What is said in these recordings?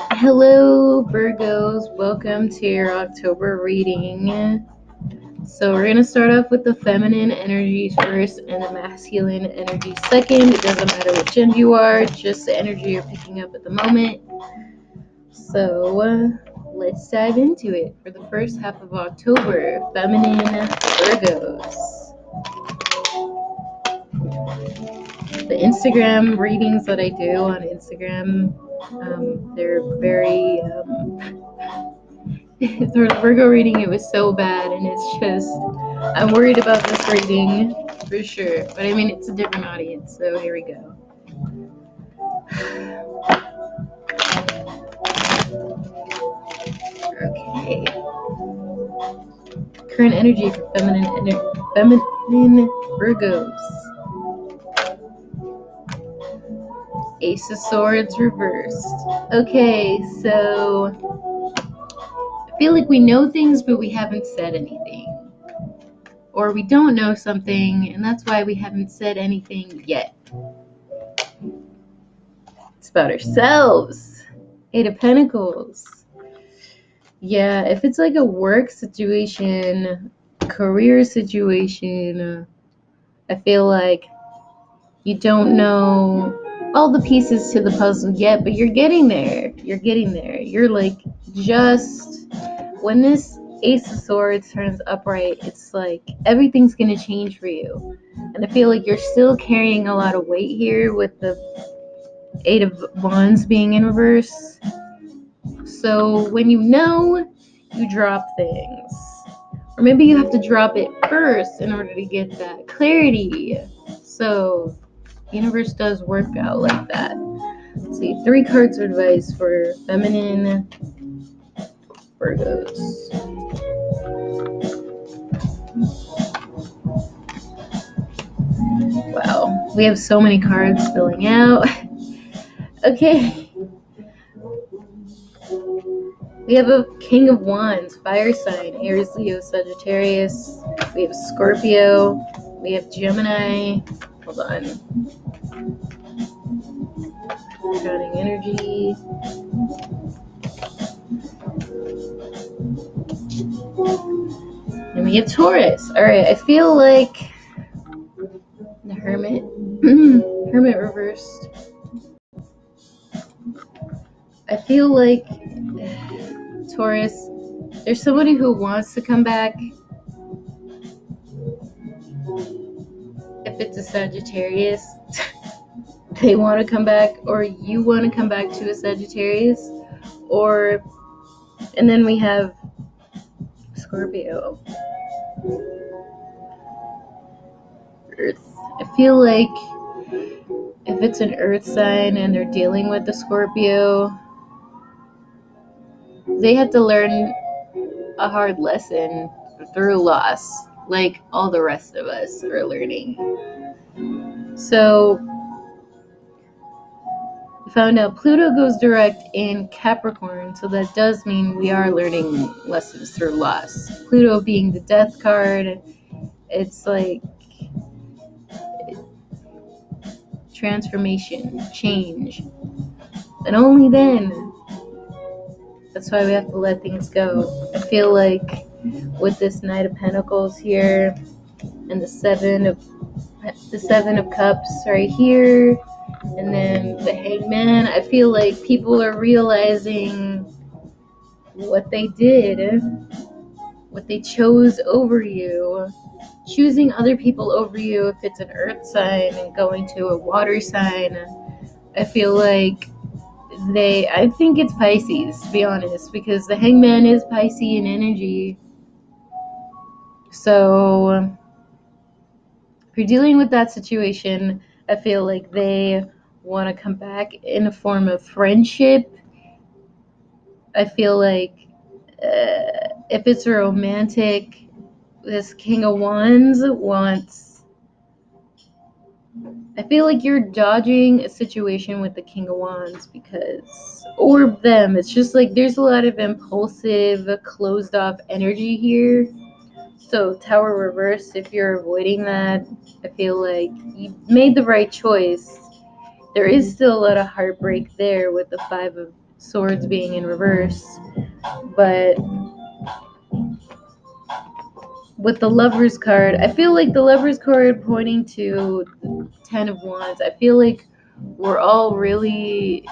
Hello, Virgos. Welcome to your October reading. So, we're going to start off with the feminine energies first and the masculine energy second. It doesn't matter what gender you are, just the energy you're picking up at the moment. So, let's dive into it. For the first half of October, feminine Virgos. The Instagram readings that I do on Instagram, they're very. For the Virgo reading, it was so bad, and it's just, I'm worried about this reading for sure. But I mean, it's a different audience, so here we go. Okay. Current energy for feminine Virgos. Ace of Swords reversed. Okay, so I feel like we know things, but we haven't said anything. Or we don't know something, and that's why we haven't said anything yet. It's about ourselves. Eight of Pentacles. Yeah, if it's like a work situation, career situation, I feel like you don't know all the pieces to the puzzle yet, but you're getting there. You're getting there. You're like, just when this Ace of Swords turns upright, it's like everything's gonna change for you. And I feel like you're still carrying a lot of weight here with the Eight of Wands being in reverse. So when you know, you drop things. Or maybe you have to drop it first in order to get that clarity. So the universe does work out like that. Let's see, 3 cards of advice for feminine Virgos. Wow, we have so many cards filling out. Okay. We have a King of Wands, fire sign, Aries, Leo, Sagittarius. We have Scorpio. We have Gemini. Hold on. Crowning energy. And we have Taurus. Alright, I feel like the Hermit. Hermit reversed. I feel like Taurus, there's somebody who wants to come back. If it's a Sagittarius, they want to come back, or you want to come back to a Sagittarius, or, and then we have Scorpio. Earth. I feel like if it's an earth sign and they're dealing with the Scorpio, they have to learn a hard lesson through loss, like all the rest of us are learning. So we found out Pluto goes direct in Capricorn, so that does mean we are learning lessons through loss. Pluto being the death card, it's like transformation, change. And only then, that's why we have to let things go. I feel like with this Knight of Pentacles here and the Seven of Cups right here, and then the Hangman, I feel like people are realizing what they did, what they chose over you, choosing other people over you if it's an earth sign and going to a water sign. I feel like I think it's Pisces, to be honest, because the Hangman is Piscean energy. So if you're dealing with that situation, I feel like they want to come back in a form of friendship. I feel like if it's romantic, this King of Wands wants... I feel like you're dodging a situation with the King of Wands because, or them, it's just like there's a lot of impulsive, closed off energy here. So Tower reversed, if you're avoiding that, I feel like you made the right choice. There is still a lot of heartbreak there with the 5 of Swords being in reverse. But with the Lovers card, I feel like the Lovers card pointing to Ten of Wands, I feel like we're all really,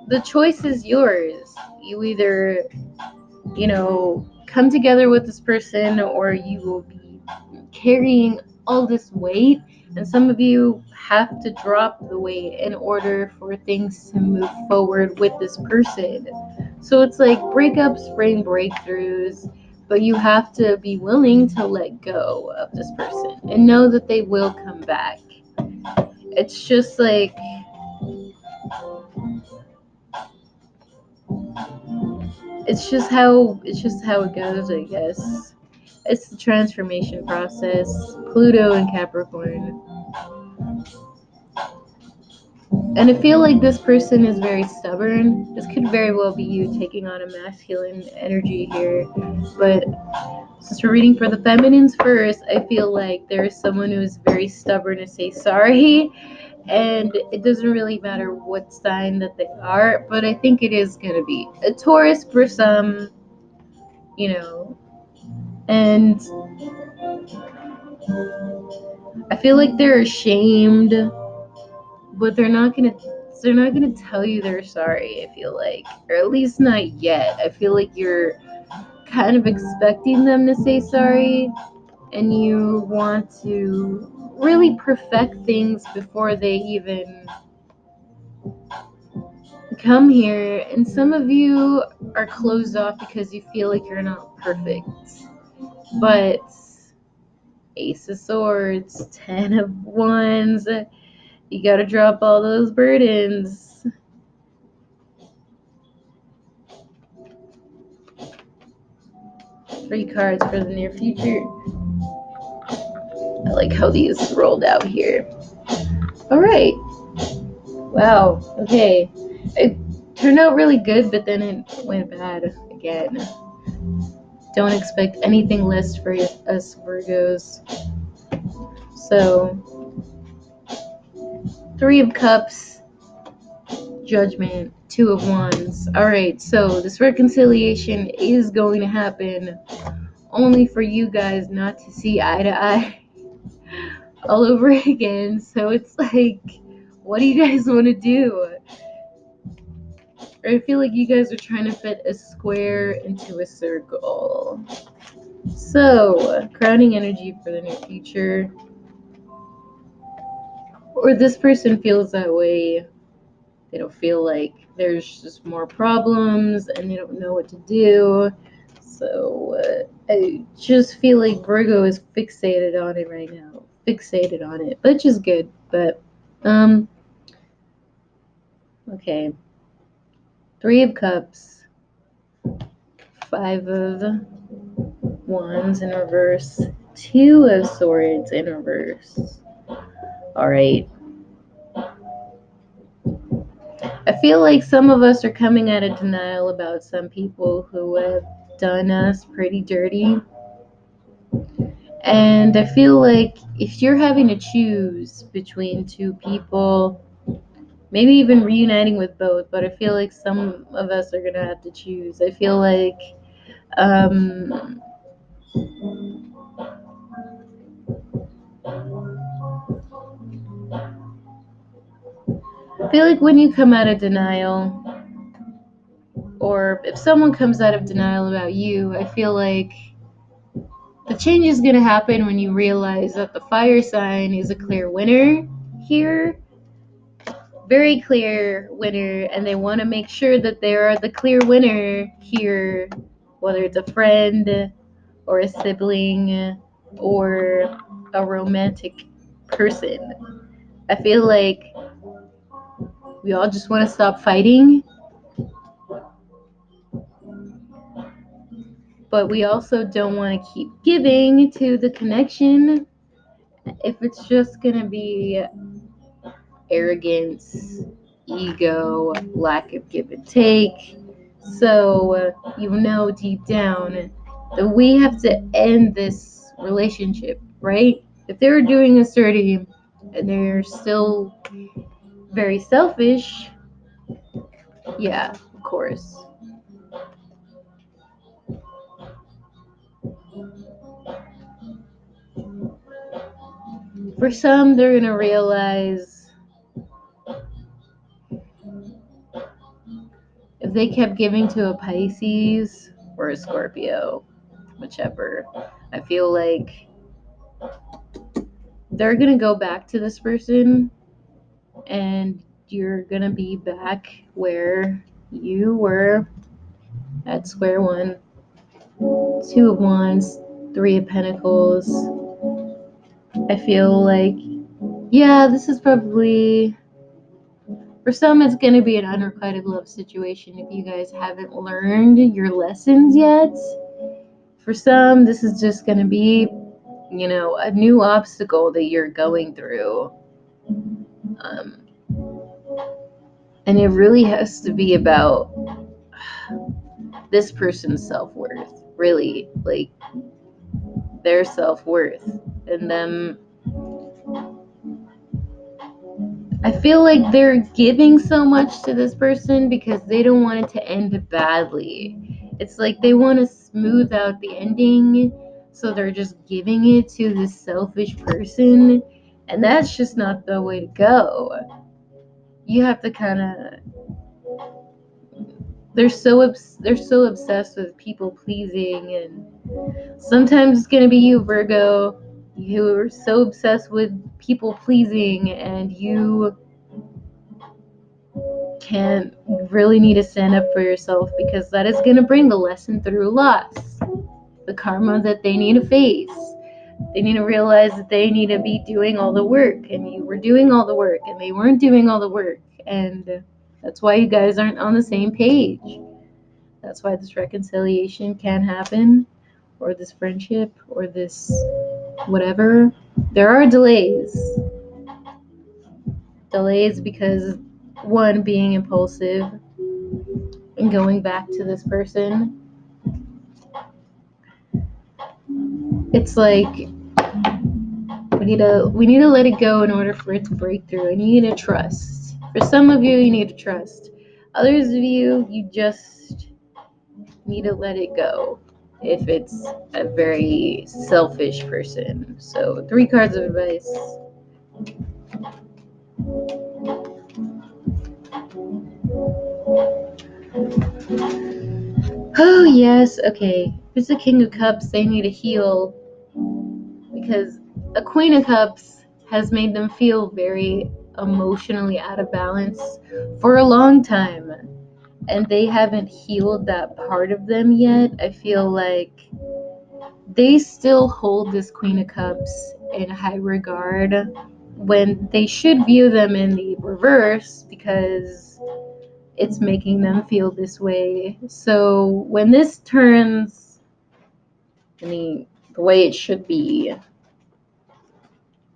the choice is yours. You either, come together with this person, or you will be carrying all this weight, and some of you have to drop the weight in order for things to move forward with this person. So it's like breakups bring breakthroughs, but you have to be willing to let go of this person and know that they will come back. It's just like, it's just how it goes, I guess. It's the transformation process. Pluto and Capricorn. And I feel like this person is very stubborn. This could very well be you taking on a masculine energy here. But since we're reading for the feminines first, I feel like there is someone who is very stubborn to say sorry. And it doesn't really matter what sign that they are, but I think it is going to be a Taurus for some, you know. And I feel like they're ashamed, but they're not gonna tell you they're sorry. I feel like, or at least not yet. I feel like you're kind of expecting them to say sorry, and you want to really perfect things before they even come here. And some of you are closed off because you feel like you're not perfect. But Ace of Swords, Ten of Wands, you gotta drop all those burdens. 3 cards for the near future. I like how these rolled out here. All right. Wow. Okay. It turned out really good, but then it went bad again. Don't expect anything less for us Virgos. So, 3 of Cups, Judgment, 2 of Wands. All right. So this reconciliation is going to happen, only for you guys not to see eye to eye all over again. So it's like, what do you guys want to do? I feel like you guys are trying to fit a square into a circle. So, crowning energy for the near future. Or this person feels that way. They don't feel like there's just more problems and they don't know what to do. So, I just feel like Virgo is fixated on it right now. Fixated on it, which is good. But, okay. 3 of Cups. 5 of Wands in reverse, 2 of Swords in reverse. All right. I feel like some of us are coming out of denial about some people who have done us pretty dirty. And I feel like if you're having to choose between 2 people, maybe even reuniting with both, but I feel like some of us are going to have to choose. I feel like um, when you come out of denial, or if someone comes out of denial about you, I feel like the change is going to happen when you realize that the fire sign is a clear winner here. Very clear winner, and they want to make sure that they are the clear winner here, whether it's a friend or a sibling or a romantic person. I feel like we all just want to stop fighting, but we also don't want to keep giving to the connection if it's just going to be arrogance, ego, lack of give and take. So, deep down that we have to end this relationship, right? If they're doing us dirty and they're still very selfish, Yeah, of course. For some, they're gonna realize if they kept giving to a Pisces or a Scorpio, whichever, I feel like they're gonna go back to this person and you're gonna be back where you were at square one. Two of Wands, Three of Pentacles. I feel like, yeah, this is probably, for some, it's going to be an unrequited love situation if you guys haven't learned your lessons yet. For some, this is just going to be, a new obstacle that you're going through. Um, and it really has to be about this person's self-worth, really, like their self-worth and them. I feel like they're giving so much to this person because they don't want it to end badly. It's like they want to smooth out the ending, so they're just giving it to this selfish person, and that's just not the way to go. You have to kind of, they're so obsessed with people pleasing, and sometimes it's going to be you, Virgo, who are so obsessed with people pleasing, and you can really need to stand up for yourself, because that is going to bring the lesson through loss, the karma that they need to face. They need to realize that they need to be doing all the work, and you were doing all the work and they weren't doing all the work, and that's why you guys aren't on the same page. That's why this reconciliation can happen, or this friendship, or this whatever. There are delays because, one, being impulsive and going back to this person. It's like we need to let it go in order for it to break through, and you need to trust. For some of you need to trust. Others of you just need to let it go if it's a very selfish person. So 3 cards of advice. Oh yes, okay. If it's a King of Cups, they need to heal, because a Queen of Cups has made them feel very emotionally out of balance for a long time, and they haven't healed that part of them yet. I feel like they still hold this Queen of Cups in high regard when they should view them in the reverse, because it's making them feel this way. So when this turns in the way it should be,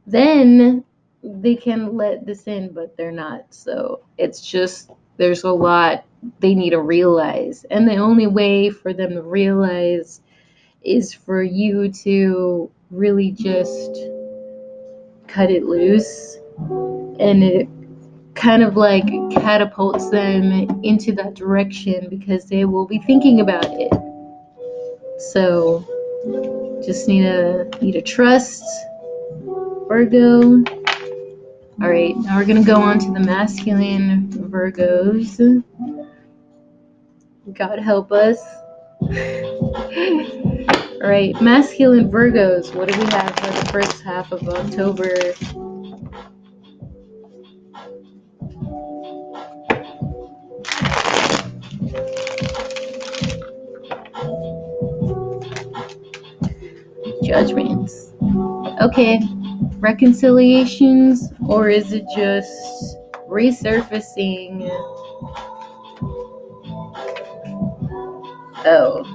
then they can let this in, but they're not. So it's just, there's a lot they need to realize. And the only way for them to realize is for you to really just cut it loose, and it kind of like catapults them into that direction, because they will be thinking about it. So just need to trust, Virgo. All right, now we're gonna go on to the masculine Virgos. God help us. All right, masculine Virgos, what do we have for the first half of October? Judgments. Okay, reconciliations, or is it just resurfacing? Oh,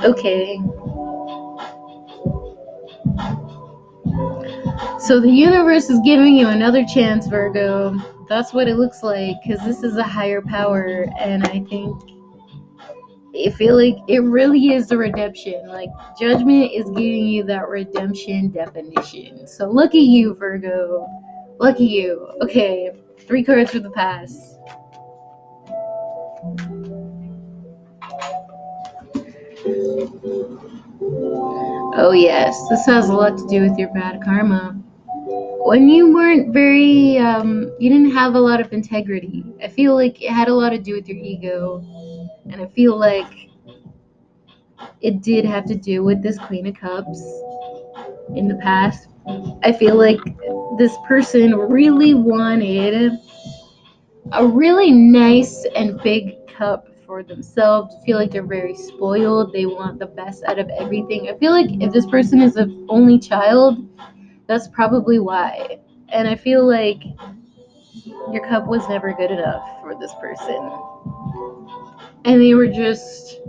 okay. So the universe is giving you another chance, Virgo. That's what it looks like, because this is a higher power, and I feel like it really is the redemption. Like, judgment is giving you that redemption definition. So look at you, Virgo. Lucky you. Okay, 3 cards for the past. Oh yes, this has a lot to do with your bad karma. When you weren't very, you didn't have a lot of integrity. I feel like it had a lot to do with your ego. And I feel like it did have to do with this Queen of Cups in the past. I feel like this person really wanted a really nice and big cup for themselves. I feel like they're very spoiled. They want the best out of everything. I feel like if this person is an only child, that's probably why. And I feel like your cup was never good enough for this person. And they were just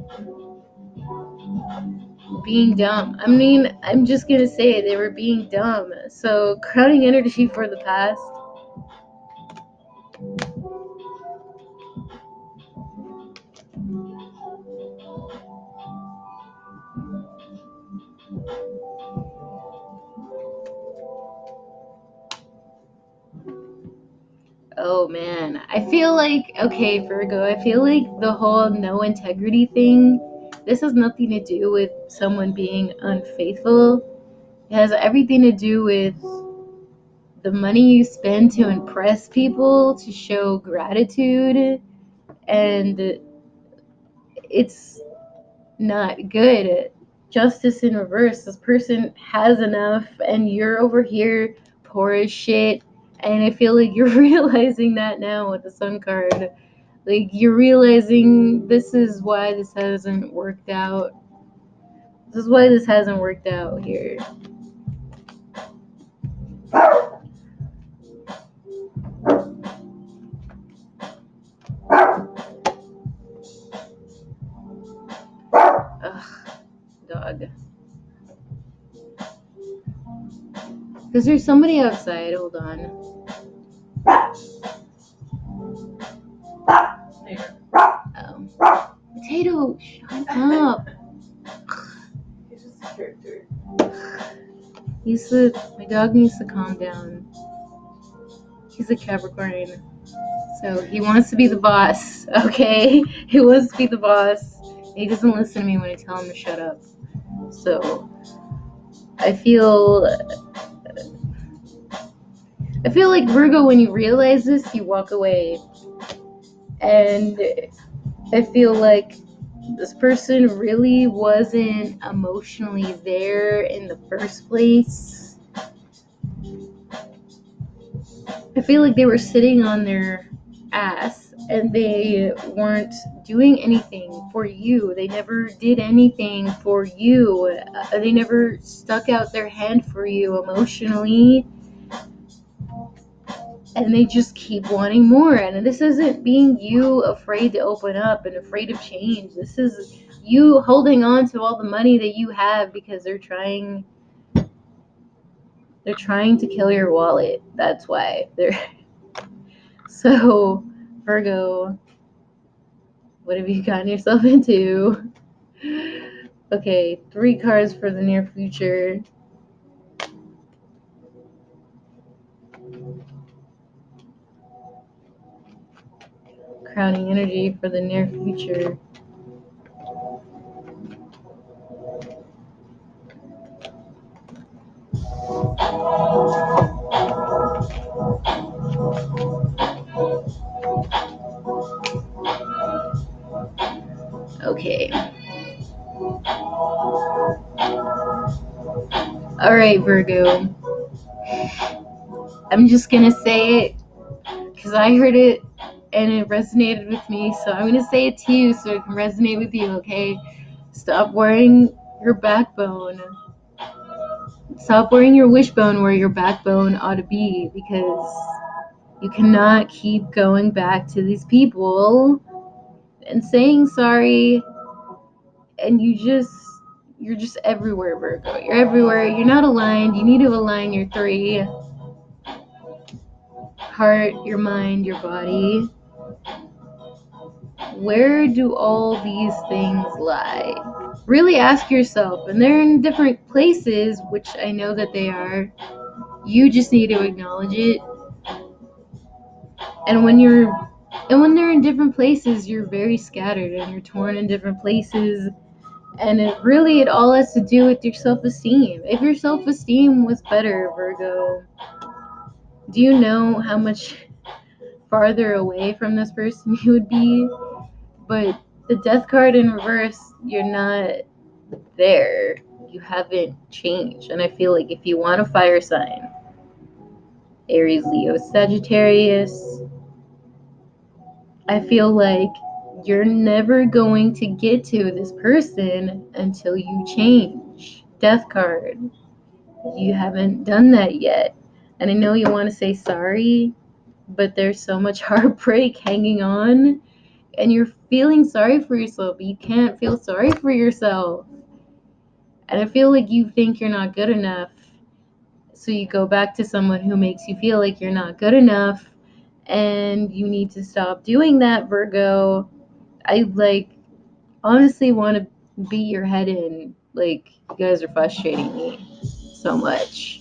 being dumb. I mean, I'm just gonna say they were being dumb. So, crowding energy for the past. Oh man, I feel like, okay, Virgo, I feel like the whole no integrity thing, this has nothing to do with someone being unfaithful. It has everything to do with the money you spend to impress people, to show gratitude, and it's not good. Justice in reverse. This person has enough, and you're over here poor as shit. And I feel like you're realizing that now with the Sun card. Like, you're realizing this is why this hasn't worked out. This is why this hasn't worked out here. Ugh, dog. Because there's somebody outside. Hold on. Oh. Potato, shut up. My dog needs to calm down. He's a Capricorn. So he wants to be the boss, okay? He wants to be the boss. He doesn't listen to me when I tell him to shut up. So I feel like, Virgo, when you realize this, you walk away. And I feel like this person really wasn't emotionally there in the first place. I feel like they were sitting on their ass and they weren't doing anything for you. They never did anything for you. They never stuck out their hand for you emotionally. And they just keep wanting more. And this isn't being you afraid to open up and afraid of change. This is you holding on to all the money that you have because they're trying to kill your wallet. That's why they're so, Virgo, what have you gotten yourself into? Okay, 3 cards for the near future. Crowning energy for the near future. Okay. Alright, Virgo. I'm just gonna say it because I heard it and it resonated with me, so I'm gonna say it to you so it can resonate with you, okay? Stop wearing your backbone. Stop wearing your wishbone where your backbone ought to be, because you cannot keep going back to these people and saying sorry, and you're just everywhere, Virgo. You're everywhere. You're not aligned. You need to align your 3: heart, your mind, your body. Where do all these things lie? Really ask yourself, and they're in different places, which I know that they are. You just need to acknowledge it And when they're in different places, you're very scattered and you're torn in different places. And it all has to do with your self-esteem. If your self-esteem was better, Virgo, do you know how much farther away from this person you would be? But the death card in reverse, you're not there. You haven't changed. And I feel like if you want a fire sign, Aries, Leo, Sagittarius, I feel like you're never going to get to this person until you change. Death card. You haven't done that yet. And I know you want to say sorry, but there's so much heartbreak hanging on, and you're feeling sorry for yourself, but you can't feel sorry for yourself. And I feel like you think you're not good enough. So you go back to someone who makes you feel like you're not good enough, and you need to stop doing that, Virgo. I honestly want to beat your head in. Like, you guys are frustrating me so much.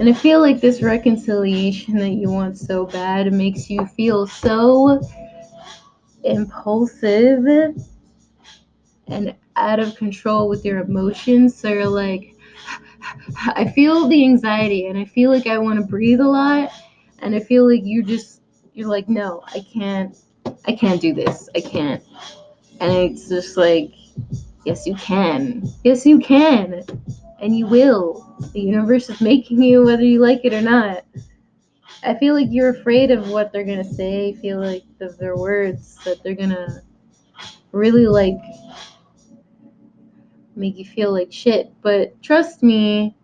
And I feel like this reconciliation that you want so bad makes you feel so impulsive and out of control with your emotions. So you're like, I feel the anxiety and I feel like I want to breathe a lot. And I feel like you're like, no, I can't do this. I can't. And it's just like, yes, you can. Yes, you can. And you will. The universe is making you whether you like it or not. I feel like you're afraid of what they're gonna say. I feel like their words that they're gonna really make you feel like shit. But trust me,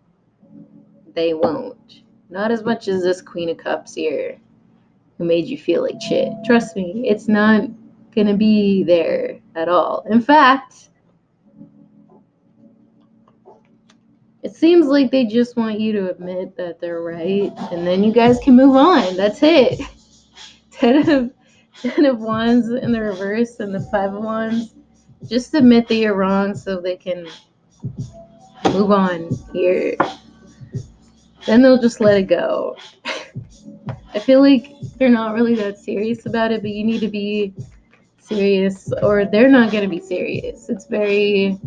they won't. Not as much as this Queen of Cups here, who made you feel like shit. Trust me, it's not gonna be there at all. In fact, it seems like they just want you to admit that they're right, and then you guys can move on. That's it. Ten of Wands in the reverse and the Five of Wands. Just admit that you're wrong so they can move on here. Then they'll just let it go. I feel like they're not really that serious about it, but you need to be serious or they're not going to be serious. It's very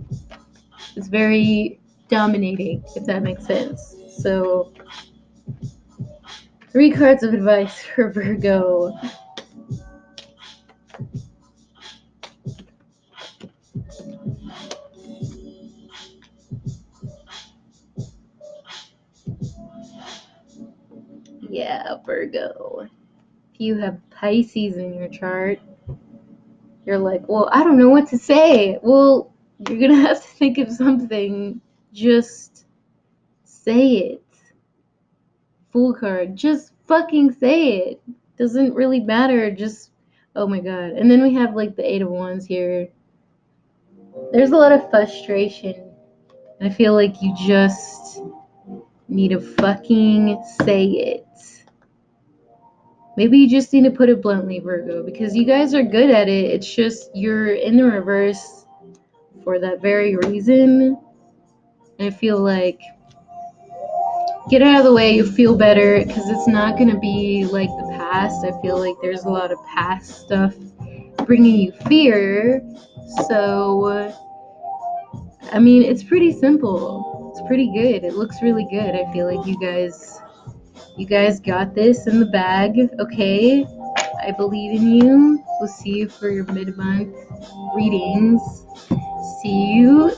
dominating, if that makes sense. So 3 cards of advice for Virgo. Yeah, Virgo. If you have Pisces in your chart, you're like, well, I don't know what to say. Well, you're going to have to think of something. Just say it. Fool card. Just fucking say it. Doesn't really matter. Just, oh my god. And then we have the 8 of Wands here. There's a lot of frustration. And I feel like you just need to fucking say it. Maybe you just need to put it bluntly, Virgo, because you guys are good at it. It's just you're in the reverse for that very reason. And I feel like get out of the way, you feel better, because it's not going to be like the past. I feel like there's a lot of past stuff bringing you fear. So, I mean, it's pretty simple. It's pretty good. It looks really good. I feel like you guys got this in the bag, okay? I believe in you. We'll see you for your mid-month readings. See you